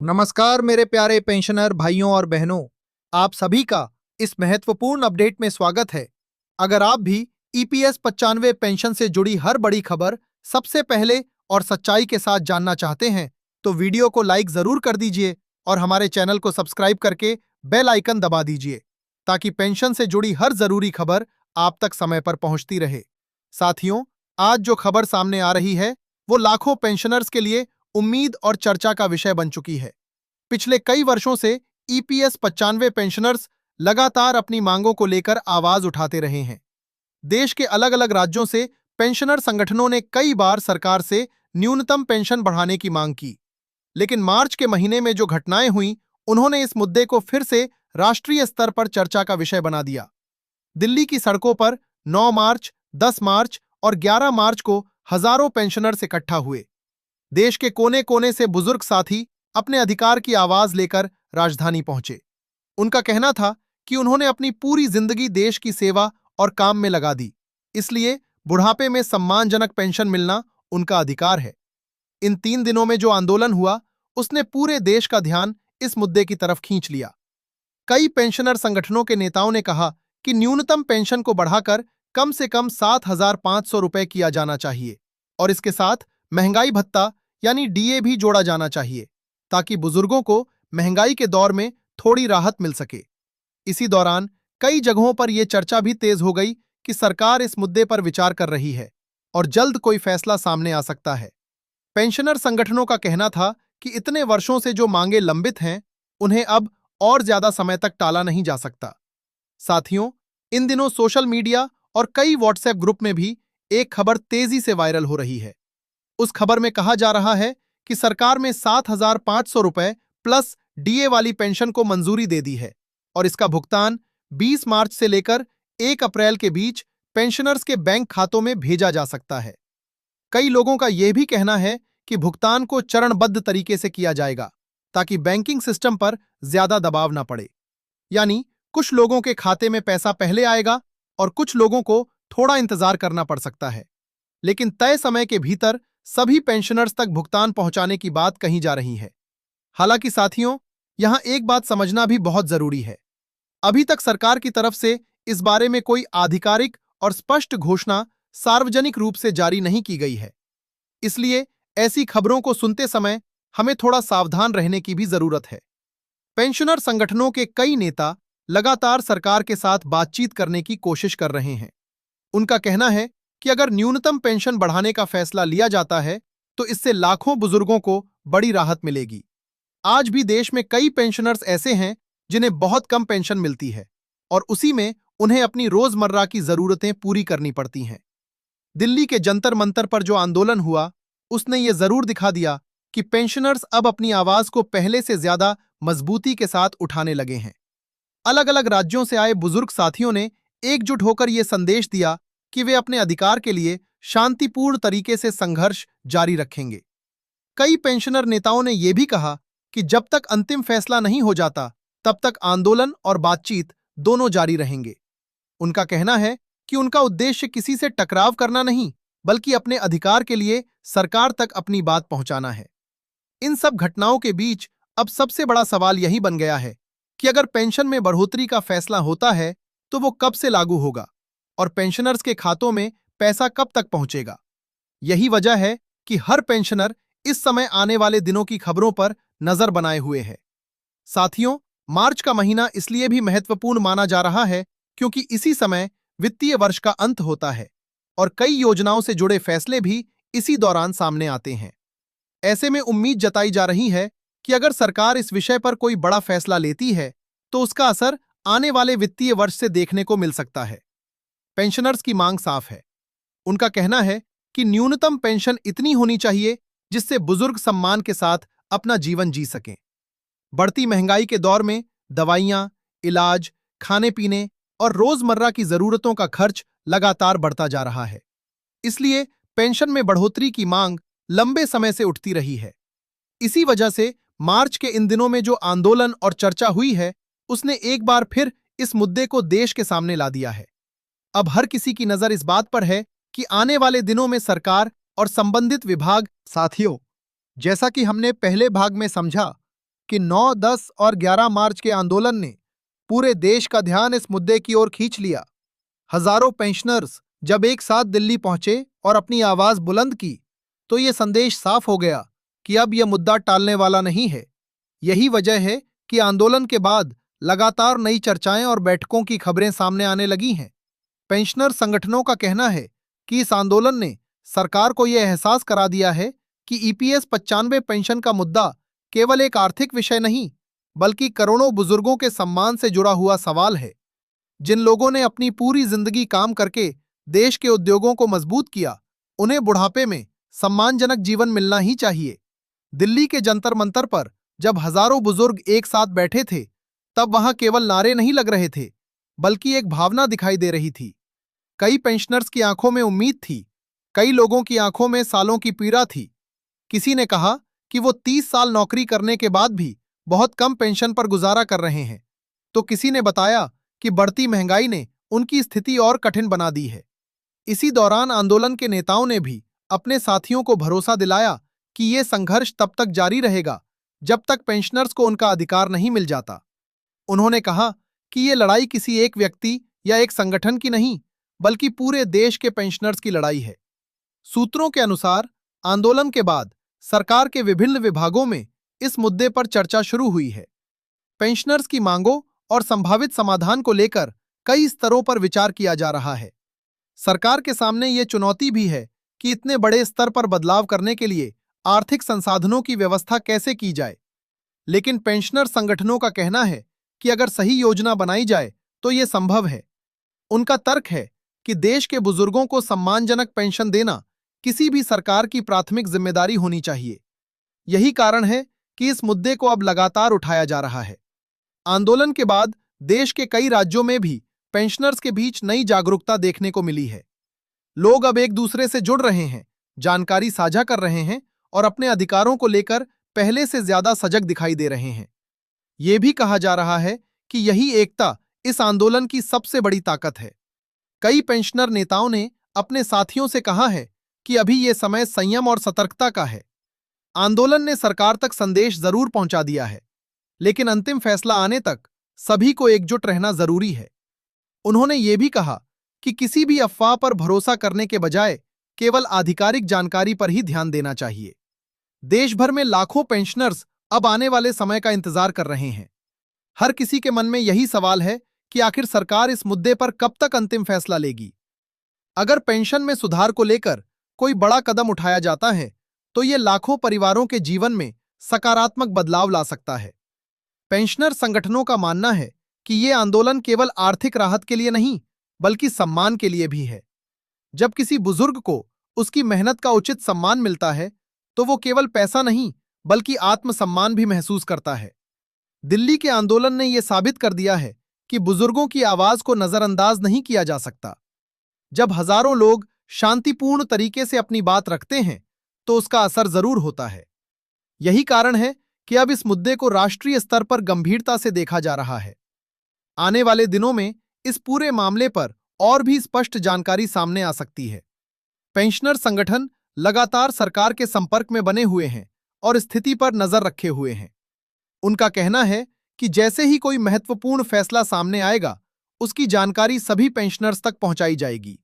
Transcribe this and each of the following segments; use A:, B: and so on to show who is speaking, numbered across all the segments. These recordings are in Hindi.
A: नमस्कार मेरे प्यारे पेंशनर भाइयों और बहनों, आप सभी का इस महत्वपूर्ण अपडेट में स्वागत है। अगर आप भी ईपीएस 95 पेंशन से जुड़ी हर बड़ी खबर सबसे पहले और सच्चाई के साथ जानना चाहते हैं, तो वीडियो को लाइक जरूर कर दीजिए और हमारे चैनल को सब्सक्राइब करके बेल आइकन दबा दीजिए, ताकि पेंशन से जुड़ी हर जरूरी खबर आप तक समय पर पहुंचती रहे। साथियों, आज जो खबर सामने आ रही है, वो लाखों पेंशनर्स के लिए उम्मीद और चर्चा का विषय बन चुकी है। पिछले कई वर्षों से ईपीएस 95 पेंशनर्स लगातार अपनी मांगों को लेकर आवाज उठाते रहे हैं। देश के अलग अलग राज्यों से पेंशनर संगठनों ने कई बार सरकार से न्यूनतम पेंशन बढ़ाने की मांग की, लेकिन मार्च के महीने में जो घटनाएं हुई, उन्होंने इस मुद्दे को फिर से राष्ट्रीय स्तर पर चर्चा का विषय बना दिया। दिल्ली की सड़कों पर 9 मार्च, 10 मार्च और 11 मार्च को हजारों पेंशनर्स इकट्ठा हुए। देश के कोने कोने से बुजुर्ग साथी अपने अधिकार की आवाज लेकर राजधानी पहुंचे। उनका कहना था कि उन्होंने अपनी पूरी जिंदगी देश की सेवा और काम में लगा दी, इसलिए बुढ़ापे में सम्मानजनक पेंशन मिलना उनका अधिकार है। इन 3 दिनों में जो आंदोलन हुआ, उसने पूरे देश का ध्यान इस मुद्दे की तरफ खींच लिया। कई पेंशनर संगठनों के नेताओं ने कहा कि न्यूनतम पेंशन को बढ़ाकर कम से कम 7,500 रुपए किया जाना चाहिए और इसके साथ महंगाई भत्ता यानी डीए भी जोड़ा जाना चाहिए, ताकि बुजुर्गों को महंगाई के दौर में थोड़ी राहत मिल सके। इसी दौरान कई जगहों पर यह चर्चा भी तेज हो गई कि सरकार इस मुद्दे पर विचार कर रही है और जल्द कोई फैसला सामने आ सकता है। पेंशनर संगठनों का कहना था कि इतने वर्षों से जो मांगे लंबित हैं, उन्हें अब और ज्यादा समय तक टाला नहीं जा सकता। साथियों, इन दिनों सोशल मीडिया और कई व्हाट्सएप ग्रुप में भी एक खबर तेजी से वायरल हो रही है। उस खबर में कहा जा रहा है कि सरकार में 7,500 रुपए प्लस डीए वाली पेंशन को मंजूरी दे दी है और इसका भुगतान 20 मार्च से लेकर 1 अप्रैल के बीच पेंशनर्स के बैंक खातों में भेजा जा सकता है। कई लोगों का यह भी कहना है कि भुगतान को चरणबद्ध तरीके से किया जाएगा, ताकि बैंकिंग सिस्टम पर ज्यादा दबाव ना पड़े। यानी कुछ लोगों के खाते में पैसा पहले आएगा और कुछ लोगों को थोड़ा इंतजार करना पड़ सकता है, लेकिन तय समय के भीतर सभी पेंशनर्स तक भुगतान पहुंचाने की बात कही जा रही है। हालांकि साथियों, यहां एक बात समझना भी बहुत जरूरी है। अभी तक सरकार की तरफ से इस बारे में कोई आधिकारिक और स्पष्ट घोषणा सार्वजनिक रूप से जारी नहीं की गई है। इसलिए ऐसी खबरों को सुनते समय हमें थोड़ा सावधान रहने की भी जरूरत है। पेंशनर संगठनों के कई नेता लगातार सरकार के साथ बातचीत करने की कोशिश कर रहे हैं। उनका कहना है कि अगर न्यूनतम पेंशन बढ़ाने का फैसला लिया जाता है, तो इससे लाखों बुजुर्गों को बड़ी राहत मिलेगी। आज भी देश में कई पेंशनर्स ऐसे हैं जिन्हें बहुत कम पेंशन मिलती है और उसी में उन्हें अपनी रोजमर्रा की जरूरतें पूरी करनी पड़ती हैं। दिल्ली के जंतर मंतर पर जो आंदोलन हुआ, उसने ये जरूर दिखा दिया कि पेंशनर्स अब अपनी आवाज को पहले से ज्यादा मजबूती के साथ उठाने लगे हैं। अलग अलग राज्यों से आए बुजुर्ग साथियों ने एकजुट होकर यह संदेश दिया कि वे अपने अधिकार के लिए शांतिपूर्ण तरीके से संघर्ष जारी रखेंगे। कई पेंशनर नेताओं ने यह भी कहा कि जब तक अंतिम फैसला नहीं हो जाता, तब तक आंदोलन और बातचीत दोनों जारी रहेंगे। उनका कहना है कि उनका उद्देश्य किसी से टकराव करना नहीं, बल्कि अपने अधिकार के लिए सरकार तक अपनी बात पहुंचाना है। इन सब घटनाओं के बीच अब सबसे बड़ा सवाल यही बन गया है कि अगर पेंशन में बढ़ोतरी का फैसला होता है, तो वो कब से लागू होगा और पेंशनर्स के खातों में पैसा कब तक पहुंचेगा। यही वजह है कि हर पेंशनर इस समय आने वाले दिनों की खबरों पर नजर बनाए हुए है। साथियों, मार्च का महीना इसलिए भी महत्वपूर्ण माना जा रहा है क्योंकि इसी समय वित्तीय वर्ष का अंत होता है और कई योजनाओं से जुड़े फैसले भी इसी दौरान सामने आते हैं। ऐसे में उम्मीद जताई जा रही है कि अगर सरकार इस विषय पर कोई बड़ा फैसला लेती है, तो उसका असर आने वाले वित्तीय वर्ष से देखने को मिल सकता है। पेंशनर्स की मांग साफ है। उनका कहना है कि न्यूनतम पेंशन इतनी होनी चाहिए जिससे बुजुर्ग सम्मान के साथ अपना जीवन जी सकें। बढ़ती महंगाई के दौर में दवाइयां, इलाज, खाने पीने और रोजमर्रा की जरूरतों का खर्च लगातार बढ़ता जा रहा है। इसलिए पेंशन में बढ़ोतरी की मांग लंबे समय से उठती रही है। इसी वजह से मार्च के इन दिनों में जो आंदोलन और चर्चा हुई है, उसने एक बार फिर इस मुद्दे को देश के सामने ला दिया है। अब हर किसी की नजर इस बात पर है कि आने वाले दिनों में सरकार और संबंधित विभाग। साथियों, जैसा कि हमने पहले भाग में समझा कि 9, 10 और 11 मार्च के आंदोलन ने पूरे देश का ध्यान इस मुद्दे की ओर खींच लिया। हजारों पेंशनर्स जब एक साथ दिल्ली पहुंचे और अपनी आवाज बुलंद की, तो ये संदेश साफ हो गया कि अब यह मुद्दा टालने वाला नहीं है। यही वजह है कि आंदोलन के बाद लगातार नई चर्चाएं और बैठकों की खबरें सामने आने लगी हैं। पेंशनर संगठनों का कहना है कि इस आंदोलन ने सरकार को यह एहसास करा दिया है कि ईपीएस 95 पेंशन का मुद्दा केवल एक आर्थिक विषय नहीं, बल्कि करोड़ों बुजुर्गों के सम्मान से जुड़ा हुआ सवाल है। जिन लोगों ने अपनी पूरी जिंदगी काम करके देश के उद्योगों को मजबूत किया, उन्हें बुढ़ापे में सम्मानजनक जीवन मिलना ही चाहिए। दिल्ली के जंतर मंतर पर जब हजारों बुजुर्ग एक साथ बैठे थे, तब वहां केवल नारे नहीं लग रहे थे, बल्कि एक भावना दिखाई दे रही थी। कई पेंशनर्स की आंखों में उम्मीद थी, कई लोगों की आंखों में सालों की पीड़ा थी। किसी ने कहा कि वो 30 साल नौकरी करने के बाद भी बहुत कम पेंशन पर गुजारा कर रहे हैं, तो किसी ने बताया कि बढ़ती महंगाई ने उनकी स्थिति और कठिन बना दी है। इसी दौरान आंदोलन के नेताओं ने भी अपने साथियों को भरोसा दिलाया कि ये संघर्ष तब तक जारी रहेगा जब तक पेंशनर्स को उनका अधिकार नहीं मिल जाता। उन्होंने कहा कि ये लड़ाई किसी एक व्यक्ति या एक संगठन की नहीं, बल्कि पूरे देश के पेंशनर्स की लड़ाई है। सूत्रों के अनुसार आंदोलन के बाद सरकार के विभिन्न विभागों में इस मुद्दे पर चर्चा शुरू हुई है। पेंशनर्स की मांगों और संभावित समाधान को लेकर कई स्तरों पर विचार किया जा रहा है। सरकार के सामने ये चुनौती भी है कि इतने बड़े स्तर पर बदलाव करने के लिए आर्थिक संसाधनों की व्यवस्था कैसे की जाए। लेकिन पेंशनर संगठनों का कहना है कि अगर सही योजना बनाई जाए तो ये संभव है। उनका तर्क है कि देश के बुजुर्गों को सम्मानजनक पेंशन देना किसी भी सरकार की प्राथमिक जिम्मेदारी होनी चाहिए। यही कारण है कि इस मुद्दे को अब लगातार उठाया जा रहा है। आंदोलन के बाद देश के कई राज्यों में भी पेंशनर्स के बीच नई जागरूकता देखने को मिली है। लोग अब एक दूसरे से जुड़ रहे हैं, जानकारी साझा कर रहे हैं और अपने अधिकारों को लेकर पहले से ज्यादा सजग दिखाई दे रहे हैं। यह भी कहा जा रहा है कि यही एकता इस आंदोलन की सबसे बड़ी ताकत है। कई पेंशनर नेताओं ने अपने साथियों से कहा है कि अभी यह समय संयम और सतर्कता का है। आंदोलन ने सरकार तक संदेश जरूर पहुंचा दिया है, लेकिन अंतिम फैसला आने तक सभी को एकजुट रहना जरूरी है। उन्होंने ये भी कहा कि किसी भी अफवाह पर भरोसा करने के बजाय केवल आधिकारिक जानकारी पर ही ध्यान देना चाहिए। देश भर में लाखों पेंशनर्स अब आने वाले समय का इंतजार कर रहे हैं। हर किसी के मन में यही सवाल है कि आखिर सरकार इस मुद्दे पर कब तक अंतिम फैसला लेगी। अगर पेंशन में सुधार को लेकर कोई बड़ा कदम उठाया जाता है, तो ये लाखों परिवारों के जीवन में सकारात्मक बदलाव ला सकता है। पेंशनर संगठनों का मानना है कि ये आंदोलन केवल आर्थिक राहत के लिए नहीं, बल्कि सम्मान के लिए भी है। जब किसी बुजुर्ग को उसकी मेहनत का उचित सम्मान मिलता है, तो वो केवल पैसा नहीं, बल्कि आत्मसम्मान भी महसूस करता है। दिल्ली के आंदोलन ने यह साबित कर दिया है कि बुजुर्गों की आवाज को नजरअंदाज नहीं किया जा सकता। जब हजारों लोग शांतिपूर्ण तरीके से अपनी बात रखते हैं, तो उसका असर जरूर होता है। यही कारण है कि अब इस मुद्दे को राष्ट्रीय स्तर पर गंभीरता से देखा जा रहा है। आने वाले दिनों में इस पूरे मामले पर और भी स्पष्ट जानकारी सामने आ सकती है। पेंशनर संगठन लगातार सरकार के संपर्क में बने हुए हैं और स्थिति पर नजर रखे हुए हैं। उनका कहना है कि जैसे ही कोई महत्वपूर्ण फैसला सामने आएगा, उसकी जानकारी सभी पेंशनर्स तक पहुंचाई जाएगी।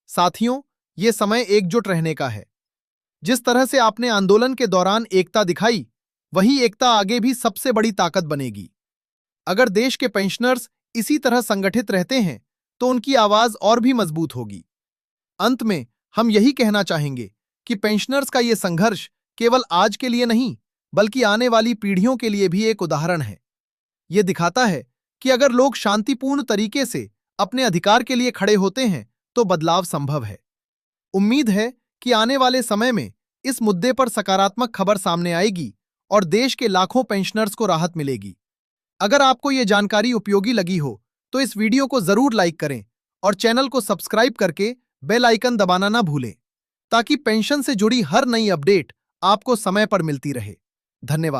A: साथियों, ये समय एकजुट रहने का है। जिस तरह से आपने आंदोलन के दौरान एकता दिखाई, वही एकता आगे भी सबसे बड़ी ताकत बनेगी। अगर देश के पेंशनर्स इसी तरह संगठित रहते हैं, तो उनकी आवाज और भी मजबूत होगी। अंत में हम यही कहना चाहेंगे कि पेंशनर्स का ये संघर्ष केवल आज के लिए नहीं, बल्कि आने वाली पीढ़ियों के लिए भी एक उदाहरण है। ये दिखाता है कि अगर लोग शांतिपूर्ण तरीके से अपने अधिकार के लिए खड़े होते हैं, तो बदलाव संभव है। उम्मीद है कि आने वाले समय में इस मुद्दे पर सकारात्मक खबर सामने आएगी और देश के लाखों पेंशनर्स को राहत मिलेगी। अगर आपको ये जानकारी उपयोगी लगी हो, तो इस वीडियो को जरूर लाइक करें और चैनल को सब्सक्राइब करके बेल आइकन दबाना ना भूलें, ताकि पेंशन से जुड़ी हर नई अपडेट आपको समय पर मिलती रहे। धन्यवाद।